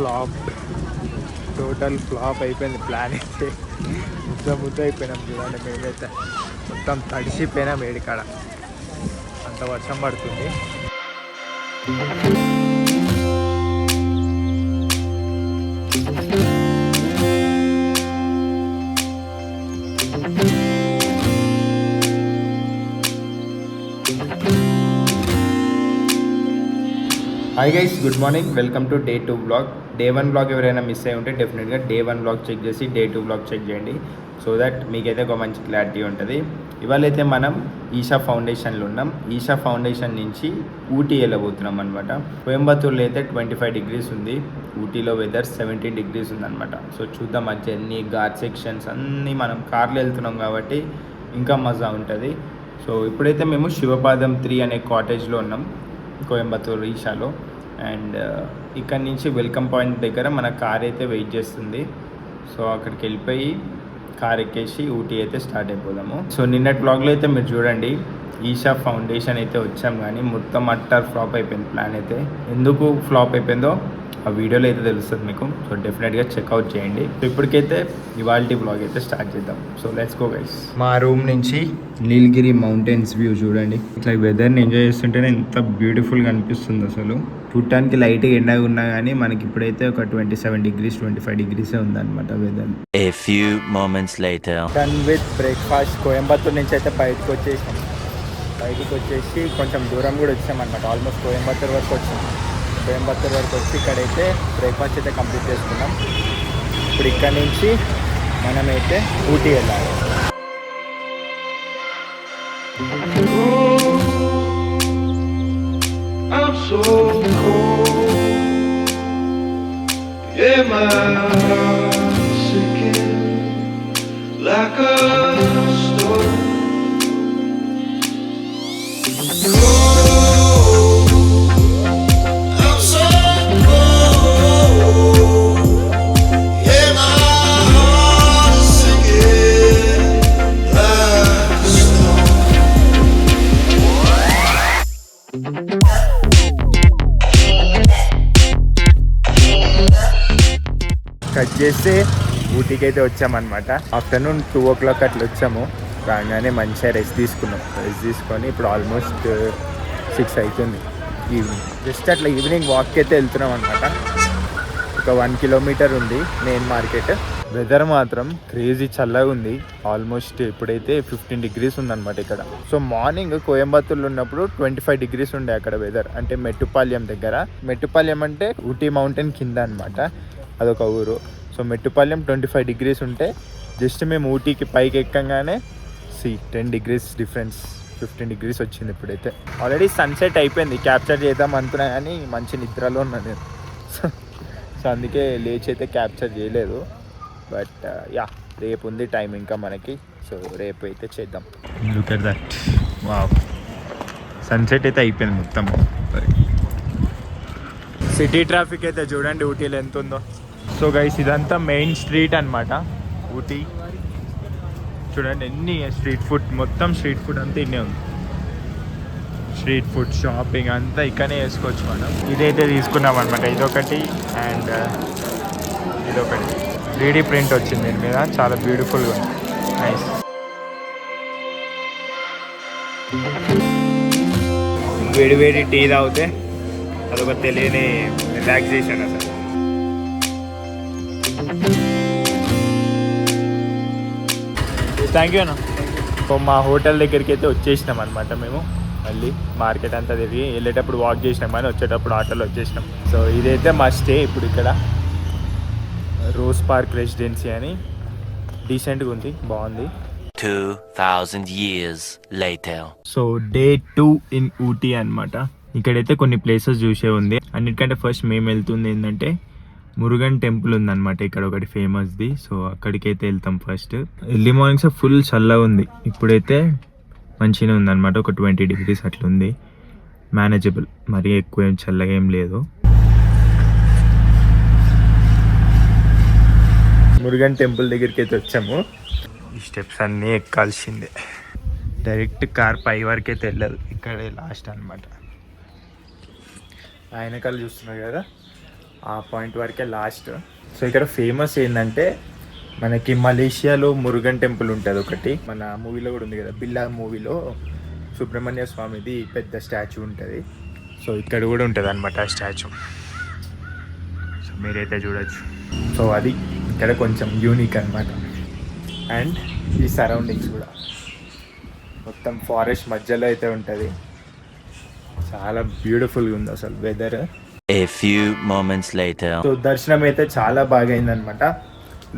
Flop, total flop అయిపోయింది plan అయితే. ముద్ద అయిపోయినాం చూడండి. మేమైతే మొత్తం తడిసిపోయినాం వేడికాడ, అంత వర్షం పడుతుంది. Hi guys, good morning, welcome to day 2 blog. Day 1 blog ఎవరైనా మిస్ అయి ఉంటే డెఫినెట్గా డే 1 బ్లాగ్ చెక్ చేసి డే 2 బ్లాగ్ చెక్ చేయండి. సో దట్ మీకైతే ఒక మంచి క్లారిటీ ఉంటుంది. ఇవాళైతే మనం ఈషా ఫౌండేషన్లో ఉన్నాం. ఈషా ఫౌండేషన్ నుంచి ఊటీ వెళ్ళబోతున్నాం అనమాట. కోయంబత్తూర్లో అయితే 25 degrees ఉంది, ఊటీలో వెదర్ 17 degrees ఉందన్నమాట. సో చూద్దాం, ఆ జర్నీ, ఘాట్ సెక్షన్స్ అన్నీ మనం కార్లో వెళ్తున్నాం కాబట్టి ఇంకా మజా ఉంటుంది. సో ఇప్పుడైతే మేము శివపాదం 3 అనే కాటేజ్లో ఉన్నాం కోయంబత్తూర్ ఈషాలో. అండ్ ఇక్కడ నుంచి వెల్కమ్ పాయింట్ దగ్గర మన కార్ అయితే వెయిట్ చేస్తుంది. సో అక్కడికి వెళ్ళిపోయి కార్ ఎక్కేసి ఊటీ అయితే స్టార్ట్ అయిపోదాము. సో నిన్నటి బ్లాగ్లో అయితే మీరు చూడండి, ఈషా ఫౌండేషన్ అయితే వచ్చాం కానీ మొత్తం అట్టర్ ఫ్లాప్ అయిపోయింది ప్లాన్ అయితే. ఎందుకు ఫ్లాప్ అయిపోయిందో ఆ వీడియోలో అయితే తెలుస్తుంది మీకు. సో డెఫినెట్గా చెక్అవుట్ చేయండి. సో ఇప్పటికైతే ఇవాల్టి బ్లాగ్ అయితే స్టార్ట్ చేద్దాం. So let's go guys. మా రూమ్ నుంచి నీలగిరి మౌంటైన్స్ వ్యూ చూడండి. ఇట్లా వెదర్ని ఎంజాయ్ చేస్తుంటేనే ఎంత బ్యూటిఫుల్గా అనిపిస్తుంది అసలు. చూడటానికి లైట్గా ఎండగా ఉన్నా కానీ మనకి ఇప్పుడైతే ఒక 27 degrees 25 degrees ఉందన్నమాట weather. A few moments later. Done with breakfast. Coimbatore నుంచి అయితే బయటకు వచ్చేసి కొంచెం దూరం కూడా వచ్చామన్నమాట. ఆల్మోస్ట్ కోయంబత్తూర్ వరకు వచ్చాం. కోయంబత్తూర్ వరకు వచ్చి ఇక్కడైతే బ్రేక్ఫాస్ట్ అయితే కంప్లీట్ చేసుకున్నాం. ఇప్పుడు ఇక్కడ నుంచి మనమైతే ఊటీ వెళ్ళాలి. I'm so cold, yeah, my heart's sinking like a storm. Cut చేస్తే ఊటీకి అయితే వచ్చామన్నమాట. ఆఫ్టర్నూన్ 2 o'clock అట్లా వచ్చాము. రాగానే మంచిగా రెస్ట్ తీసుకొని ఇప్పుడు ఆల్మోస్ట్ 6 అవుతుంది ఈవినింగ్. జస్ట్ అట్లా ఈవినింగ్ వాక్కి అయితే వెళ్తున్నాం అనమాట. ఒక 1 kilometer ఉంది మెయిన్ మార్కెట్. వెదర్ మాత్రం క్రేజీ చల్లగా ఉంది. ఆల్మోస్ట్ ఇప్పుడైతే 15 degrees ఉందన్నమాట ఇక్కడ. సో మార్నింగ్ కోయంబత్తూర్లో ఉన్నప్పుడు 25 degrees ఉండే అక్కడ వెదర్. అంటే మెట్టుపాళ్యం దగ్గర. మెట్టుపాళ్యం అంటే ఊటీ మౌంటైన్ కింద అనమాట, అదొక ఊరు. సో మెట్టుపాళ్యం 25 degrees ఉంటే జస్ట్ మేము ఊటీకి పైకి ఎక్కగానే 10 degrees డిఫరెన్స్, 15 degrees వచ్చింది ఇప్పుడైతే. ఆల్రెడీ సన్సెట్ అయిపోయింది, క్యాప్చర్ చేద్దాం అనుకున్నా కానీ మంచి నిద్రలో ఉన్నా నేను. సో అందుకే లేచి అయితే క్యాప్చర్ చేయలేదు. బట్ యా, రేపు ఉంది టైం ఇంకా మనకి. సో రేపు అయితే చేద్దాం. Look at that, wow, sunset అయితే అయిపోయింది మొత్తం. సిటీ ట్రాఫిక్ అయితే చూడండి ఊటీలో ఎంత ఉందో. సో గైస్, ఇదంతా మెయిన్ స్ట్రీట్ అనమాట ఊటీ. చూడండి ఎన్ని స్ట్రీట్ ఫుడ్, మొత్తం స్ట్రీట్ ఫుడ్ అంతా ఇన్నే ఉంది. స్ట్రీట్ ఫుడ్ షాపింగ్ అంతా ఇక్కడనే వేసుకోవచ్చు మనం. ఇదైతే తీసుకున్నాం అనమాట, ఇదొకటి అండ్ ఇదొకటి. 3D ప్రింట్ వచ్చింది దీని మీద, చాలా బ్యూటిఫుల్గా ఉంది, నైస్. వేడి టీ తాగితే అదొక తెలియని రిలాక్సేషన్ అసలు. థ్యాంక్ యూ అన్న. సో మా హోటల్ దగ్గరికి అయితే వచ్చేసినాం అనమాట మేము. మళ్ళీ మార్కెట్ అంతా తిరిగి వెళ్ళేటప్పుడు వాక్ చేసినాం కానీ వచ్చేటప్పుడు ఆటోలో వచ్చేసినాం. సో ఇదైతే మా స్టే ఇప్పుడు ఇక్కడ. రోజ్ పార్క్ రెసిడెన్సీ అని, డీసెంట్గా ఉంది, బాగుంది. 2000 years later. So day 2 in Ooty అనమాట. ఇక్కడైతే కొన్ని ప్లేసెస్ చూసే ఉంది. అన్నిటికంటే ఫస్ట్ మేము వెళ్తుంది ఏంటంటే మురుగన్ టెంపుల్ ఉందన్నమాట ఇక్కడ ఒకటి ఫేమస్ది. సో అక్కడికైతే వెళ్తాం ఫస్ట్. ఎర్లీ మార్నింగ్స్ ఫుల్ చల్లగా ఉంది, ఇప్పుడైతే మంచిగా ఉందన్నమాట. ఒక 20 degrees అట్లా ఉంది, మేనేజబుల్, మరీ ఎక్కువ ఏం చల్లగా ఏం లేదు. మురుగన్ టెంపుల్ దగ్గరికి అయితే వచ్చాము. ఈ స్టెప్స్ అన్నీ ఎక్కాల్సిందే, డైరెక్ట్ కార్ పై వరకు అయితే వెళ్ళదు, ఇక్కడే లాస్ట్ అనమాట. ఆయనకాలు చూస్తున్నారు కదా, ఆ పాయింట్ వరకే లాస్ట్. సో ఇక్కడ ఫేమస్ ఏంటంటే మనకి మలేషియాలో మురుగన్ టెంపుల్ ఉంటుంది ఒకటి, మన మూవీలో కూడా ఉంది కదా, బిల్లా మూవీలో సుబ్రహ్మణ్య స్వామిది పెద్ద స్టాచ్యూ ఉంటుంది. సో ఇక్కడ కూడా ఉంటుంది అనమాట ఆ స్టాచ్యూ. సో మీరైతే చూడొచ్చు. సో అది ఇక్కడ కొంచెం యూనిక్ అనమాట. అండ్ ఈ సరౌండింగ్స్ కూడా మొత్తం ఫారెస్ట్ మధ్యలో అయితే ఉంటుంది. చాలా బ్యూటిఫుల్గా ఉంది అసలు weather. A few moments later. So దర్శనం అయితే చాలా బాగా అయిందనమాట.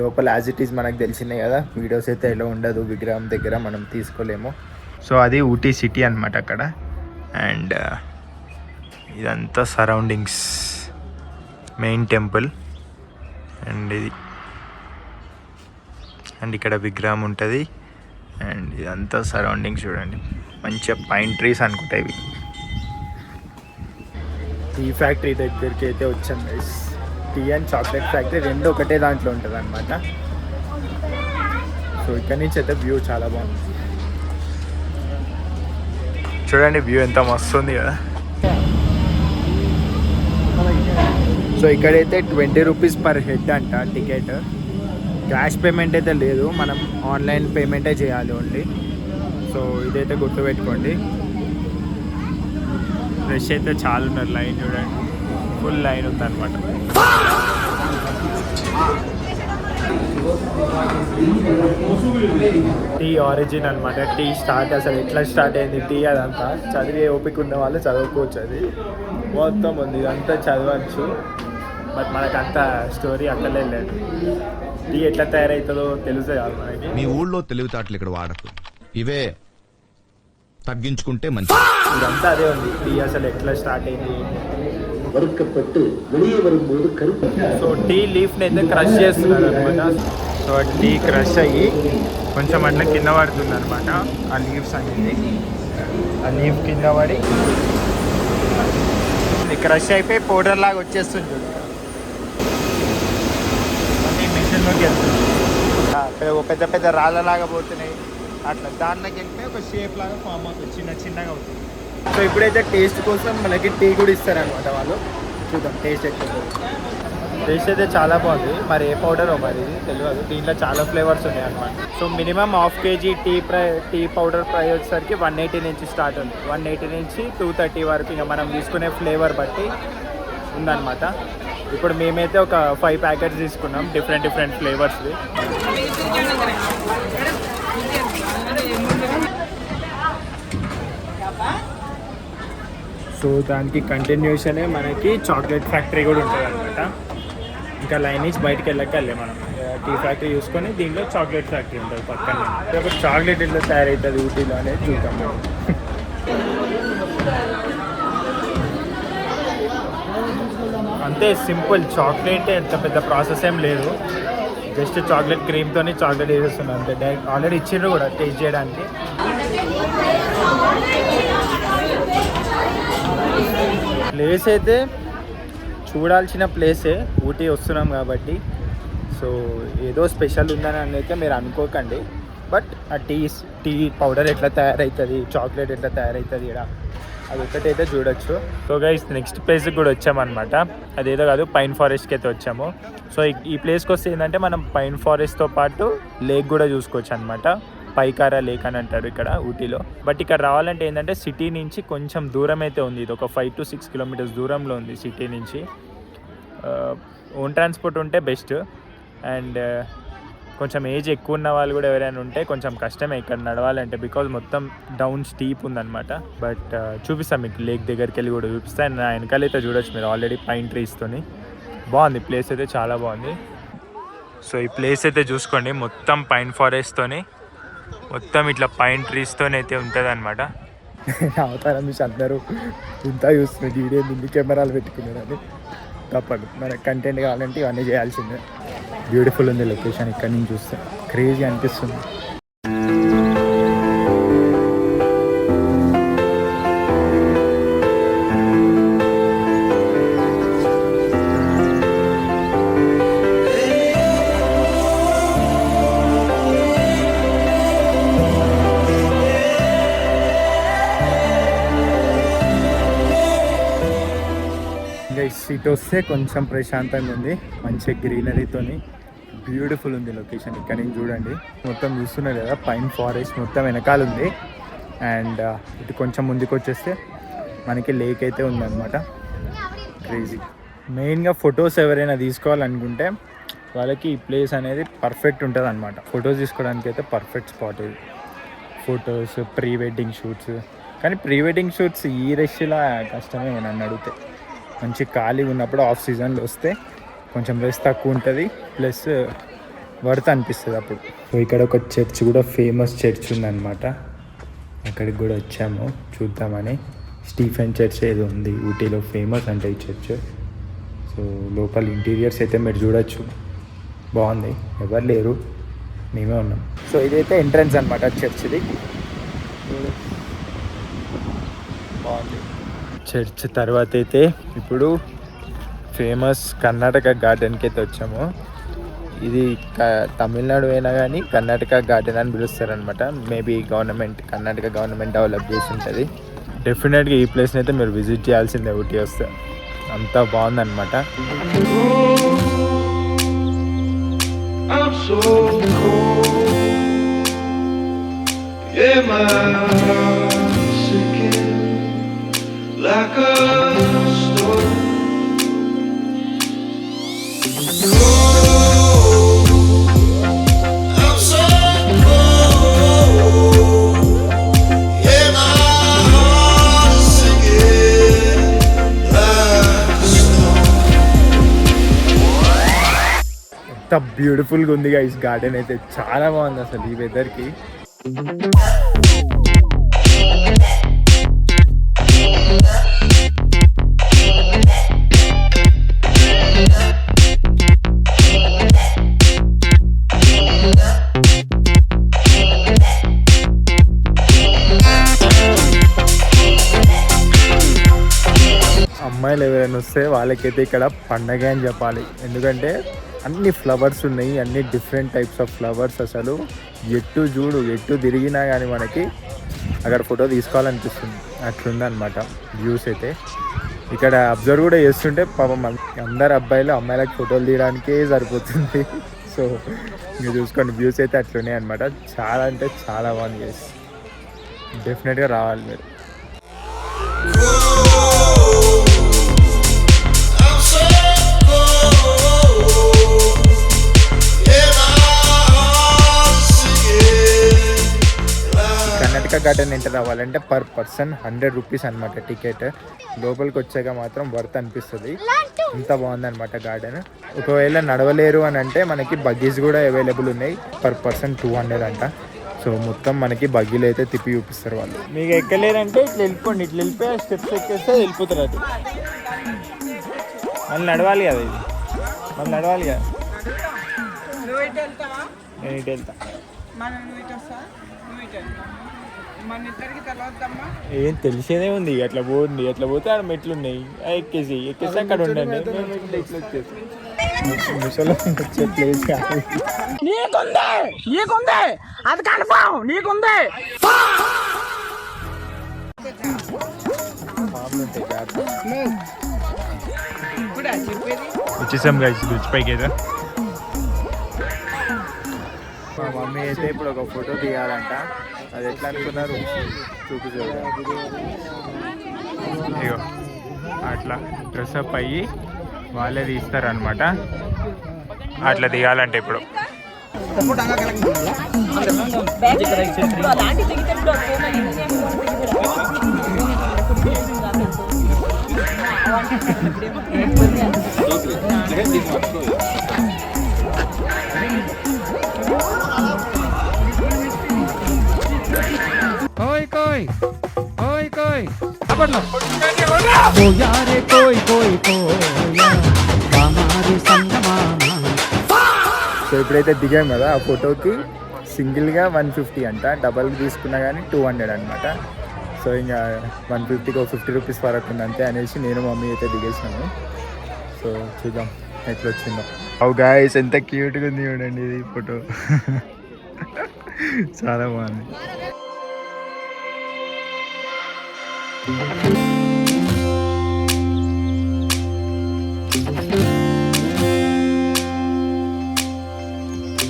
లోపల యాజ్ ఇట్ ఈస్ మనకు తెలిసినాయి కదా, వీడియోస్ అయితే ఎలా ఉండదు, విగ్రహం దగ్గర మనం తీసుకోలేము. సో అది ఊటీ సిటీ అనమాట అక్కడ. అండ్ ఇదంతా సరౌండింగ్స్, మెయిన్ టెంపుల్. అండ్ ఇది అండ్ ఇక్కడ విగ్రహం ఉంటుంది. అండ్ ఇదంతా సరౌండింగ్స్ చూడండి, మంచిగా పైన్ ట్రీస్ అనుకుంటా ఇవి. టీ ఫ్యాక్టరీ దగ్గరికి అయితే వచ్చాం guys. Tea and chocolate factory రెండు ఒకటే దాంట్లో ఉంటుంది అనమాట. సో ఇక్కడ నుంచి అయితే వ్యూ చాలా బాగుంది. చూడండి వ్యూ ఎంత మస్తు ఉంది కదా. సో ఇక్కడైతే 20 రూపీస్ పర్ హెడ్ అంట టికెట్. క్యాష్ పేమెంట్ అయితే లేదు, మనం ఆన్లైన్ పేమెంటే చేయాలి ఓన్లీ. సో ఇదైతే గుర్తుపెట్టుకోండి. రష్ అయితే చాలా ఉన్నారు, లైన్ చూడండి, ఫుల్ లైన్ ఉందన్నమాట. టీ ఆరిజిన్ అనమాట. టీ స్టార్ట్ అసలు ఎట్లా స్టార్ట్ అయింది టీ అదంతా చదివే ఓపిక ఉన్న వాళ్ళు చదువుకోవచ్చు. అది మొత్తం ఉంది, ఇదంతా చదవచ్చు. బట్ మనకంత స్టోరీ అక్కలే లేదు. టీ ఎట్లా తయారవుతుందో తెలుసు కాదు మనకి. మీ ఊళ్ళో తెలివితేటలు ఇక్కడ వాడకు, ఇవే తగ్గించుకుంటే మంచి. ఇదంతా అదే ఉంది, టీ అసలు ఎట్లా స్టార్ట్ అయింది. వరుக்கப்பட்டு வெளியே வரும்போது கருப்பு. సో టీ లీఫ్ని అయితే క్రష్ చేస్తున్నారు అనమాట. సో టీ క్రష్ అయ్యి కొంచెం అట్లా కింద పడుతుంది అనమాట. ఆ లీవ్స్ అనేది ఆ లీఫ్ కింద పడి క్రష్ అయిపోయి పౌడర్ లాగా వచ్చేస్తుంది. అన్నీ మిషన్లోకి వెళ్తుంది, పెద్ద పెద్ద రాళ్ళలాగా పోతున్నాయి. అట్లా దాంట్లోకి వెళ్ళిపోయి ఒక షేప్ లాగా ఫామ్ అవుతుంది, చిన్నగా అవుతుంది. సో ఇప్పుడైతే టేస్ట్ కోసం మనకి టీ కూడా ఇస్తారనమాట వాళ్ళు. చూద్దాం టేస్ట్ ఎట్లా. టేస్ట్ అయితే చాలా బాగుంది. మరి ఏ పౌడరో మరి తెలియదు, దీంట్లో చాలా ఫ్లేవర్స్ ఉన్నాయి అనమాట. So minimum half KG tea powder price వచ్చేసరికి 180 నుంచి స్టార్ట్ ఉంది. 180 నుంచి 230 వరకు ఇంకా మనం తీసుకునే ఫ్లేవర్ బట్టి ఉందన్నమాట. ఇప్పుడు మేమైతే ఒక 5 ప్యాకెట్స్ తీసుకున్నాం, డిఫరెంట్ ఫ్లేవర్స్వి. సో దానికి కంటిన్యూషనే మనకి చాక్లెట్ ఫ్యాక్టరీ కూడా ఉంటుంది అనమాట. ఇంకా లైన్ నుంచి బయటకు వెళ్ళక్కర్లే మనం. టీ ఫ్యాక్టరీ చూసుకొని దీంట్లో చాక్లెట్ ఫ్యాక్టరీ ఉంటుంది పక్కనే. ఇప్పుడు చాక్లెట్ ఎట్లా తయారవుతుంది ఊటీలో అనేది చూద్దాం మనం. అంతే సింపుల్, చాక్లెట్ ఎంత పెద్ద ప్రాసెస్ ఏం లేదు. జస్ట్ చాక్లెట్ క్రీమ్తోనే చాక్లెట్ వేసేస్తున్నాం అంతే. డైరెక్ట్ ఆల్రెడీ ఇచ్చిండ్రు కూడా టేస్ట్ చేయడానికి. ప్లేస్ అయితే చూడాల్సిన ప్లేసే, ఊటీ వస్తున్నాం కాబట్టి. సో ఏదో స్పెషల్ ఉందని అయితే మీరు అనుకోకండి. బట్ ఆ టీ పౌడర్ ఎట్లా తయారవుతుంది, చాక్లెట్ ఎట్లా తయారవుతుంది ఇక్కడ, అది ఒక్కటైతే చూడొచ్చు. సో గైస్ నెక్స్ట్ ప్లేస్కి కూడా వచ్చామన్నమాట. అదేదో కాదు, పైన్ ఫారెస్ట్కి అయితే వచ్చాము. సో ఈ ప్లేస్కి వస్తే ఏంటంటే మనం పైన్ ఫారెస్ట్తో పాటు లేక్ కూడా చూసుకోవచ్చు అనమాట. పైకారా లేక్ అని అంటారు ఇక్కడ ఊటీలో. బట్ ఇక్కడ రావాలంటే ఏంటంటే సిటీ నుంచి కొంచెం దూరం అయితే ఉంది. ఇది ఒక 5 to 6 కిలోమీటర్స్ దూరంలో ఉంది సిటీ నుంచి. ఓన్ ట్రాన్స్పోర్ట్ ఉంటే బెస్ట్. అండ్ కొంచెం ఏజ్ ఎక్కువ ఉన్న వాళ్ళు కూడా ఎవరైనా ఉంటే కొంచెం కష్టమే ఇక్కడ నడవాలంటే, బికాజ్ మొత్తం డౌన్ స్టీప్ ఉందన్నమాట. బట్ చూపిస్తాను మీకు, లేక్ దగ్గరికి వెళ్ళి కూడా చూపిస్తాను. నా వెనకాలైతే చూడొచ్చు మీరు ఆల్రెడీ పైన్ ట్రీస్తోని. బాగుంది ప్లేస్ అయితే, చాలా బాగుంది. సో ఈ ప్లేస్ అయితే చూసుకోండి, మొత్తం పైన్ ఫారెస్ట్తోని, మొత్తం ఇట్లా పైన్ ట్రీస్తోని అయితే ఉంటుంది అనమాట. అవతారా మీకు అందరూ ఇంత చూస్తున్నారు, వీడియో ముందు కెమెరాలు పెట్టుకున్నారని. తప్పదు, మనకు కంటెంట్ కావాలంటే ఇవన్నీ చేయాల్సిందే. బ్యూటిఫుల్ ఉంది లొకేషన్, ఇక్కడ నుంచి చూస్తే క్రేజీ అనిపిస్తుంది. గైస్ ఇటు వస్తే కొంచెం ప్రశాంతంగా ఉంది, మంచి గ్రీనరీతోని బ్యూటిఫుల్ ఉంది లొకేషన్. ఇక్కడ నుంచి చూడండి మొత్తం చూస్తున్నారు కదా, పైన్ ఫారెస్ట్ మొత్తం వెనకాల ఉంది. అండ్ ఇటు కొంచెం ముందుకు వచ్చేస్తే మనకి లేక్ అయితే ఉందన్నమాట. క్రేజీ. మెయిన్గా ఫొటోస్ ఎవరైనా తీసుకోవాలనుకుంటే వాళ్ళకి ఈ ప్లేస్ అనేది పర్ఫెక్ట్ ఉంటుంది అనమాట. ఫొటోస్ తీసుకోవడానికి అయితే పర్ఫెక్ట్ స్పాట్ ఇది. Photos, pre wedding shoots. కానీ ప్రీ వెడ్డింగ్ షూట్స్ ఈ రష్లా కష్టమే నన్ను అడిగితే. మంచి ఖాళీ ఉన్నప్పుడు ఆఫ్ సీజన్లో వస్తే కొంచెం రష్ తక్కువ ఉంటుంది, ప్లస్ వర్త్ అనిపిస్తుంది అప్పుడు. సో ఇక్కడ ఒక చర్చ్ కూడా, ఫేమస్ చర్చ్ ఉందన్నమాట. అక్కడికి కూడా వచ్చాము చూద్దామని. స్టీఫెన్ చర్చ్ ఏదో ఉంది ఊటీలో, ఫేమస్ అంటే ఈ చర్చ్. సో లోపల ఇంటీరియర్స్ అయితే మీరు చూడొచ్చు, బాగుంది. ఎవరు లేరు, మేమే ఉన్నాం. సో ఇదైతే ఎంట్రన్స్ అనమాట చర్చ్ది. బాగుంది. చర్చ్ తర్వాత అయితే ఇప్పుడు ఫేమస్ కర్ణాటక గార్డెన్కి అయితే వచ్చాము. ఇది తమిళనాడు అయినా కానీ కర్ణాటక గార్డెన్ అని పిలుస్తారనమాట. మేబీ కర్ణాటక గవర్నమెంట్ డెవలప్ చేసి ఉంటుంది. డెఫినెట్గా ఈ ప్లేస్ని అయితే మీరు విజిట్ చేయాల్సిందే ఊటీ వస్తే, అంతా బాగుందన్నమాట. ఎంత బ్యూటిఫుల్గా ఉంది గైస్ గార్డెన్ అయితే, చాలా బాగుంది అసలు ఈ వెదర్కి. అమ్మాయిలు ఎవరైనా వస్తే వాళ్ళకైతే ఇక్కడ పండగ అని చెప్పాలి. ఎందుకంటే అన్ని ఫ్లవర్స్ ఉన్నాయి, అన్ని డిఫరెంట్ టైప్స్ ఆఫ్ ఫ్లవర్స్. అసలు ఎటు తిరిగినా కానీ మనకి అక్కడ ఫోటో తీసుకోవాలనిపిస్తుంది, అట్లుందనమాట వ్యూస్ అయితే. ఇక్కడ అబ్జర్వ్ కూడా చేస్తుంటే పాపం అందరు అబ్బాయిలు అమ్మాయిలకు ఫోటోలు తీయడానికే సరిపోతుంది. సో మీరు చూసుకోండి, వ్యూస్ అయితే అట్లున్నాయి అనమాట. చాలా అంటే చాలా బాగుంది గైస్, డెఫినెట్గా రావాలి మీరు. కర్ణాటక గార్డెన్ ఎంటర్ అవ్వాలంటే పర్ పర్సన్ 100 రూపీస్ అనమాట టికెట్. లోపలికి వచ్చాక మాత్రం వర్త్ అనిపిస్తుంది, ఇంత బాగుందన్నమాట గార్డెన్. ఒకవేళ నడవలేరు అని అంటే మనకి బగ్గీస్ కూడా అవైలబుల్ ఉన్నాయి, పర్ పర్సన్ 200 అంట. సో మొత్తం మనకి బగ్గీలు అయితే తిప్పి చూపిస్తారు వాళ్ళు. మీకు ఎక్కలేరంటే ఇట్లా వెళ్ళిపోండి, ఇట్లా వెళ్ళిపోయి స్టెప్స్ ఎక్కేస్తే వెళ్ళిపోతారు. అది మళ్ళీ నడవాలి కదా, ఇది మళ్ళీ నడవాలి కదా. నేను ఇటు వెళ్తా. ఏం తెలిసేదే ఉంది, అట్లా పోండి, అట్లా పోతే ఆడ మెట్లు ఉన్నాయి, ఎక్కేసి అక్కడ ఉండండి. ఇట్లా వచ్చేసి ముసలో వచ్చే ప్లేస్ కాదు. వచ్చేసాం గైస్ బ్రిడ్జ్ పైకి అయితే. మా మమ్మీ అయితే ఇప్పుడు ఒక ఫోటో తీయాలంట. అది ఎట్లా అనుకున్నారు చూపించారు. అయ్యో అట్లా డ్రెస్అప్ అయ్యి వాళ్ళే తీస్తారనమాట. అట్లా దిగాలంటే ఇప్పుడు సో ఇప్పుడైతే దిగాం కదా, ఆ ఫోటోకి సింగిల్గా 150 అంట, డబల్ తీసుకున్నా కానీ 200 అనమాట. సో ఇంకా 150కి 50 రూపీస్ వరకు ఉంది అంతే అనేసి నేను మమ్మీ అయితే దిగేసినాము. సో చూద్దాం ఎట్లా వచ్చిందో. అవు గాయస్ ఎంత క్యూట్గా ఉంది చూడండి ఇది ఫోటో, చాలా బాగుంది.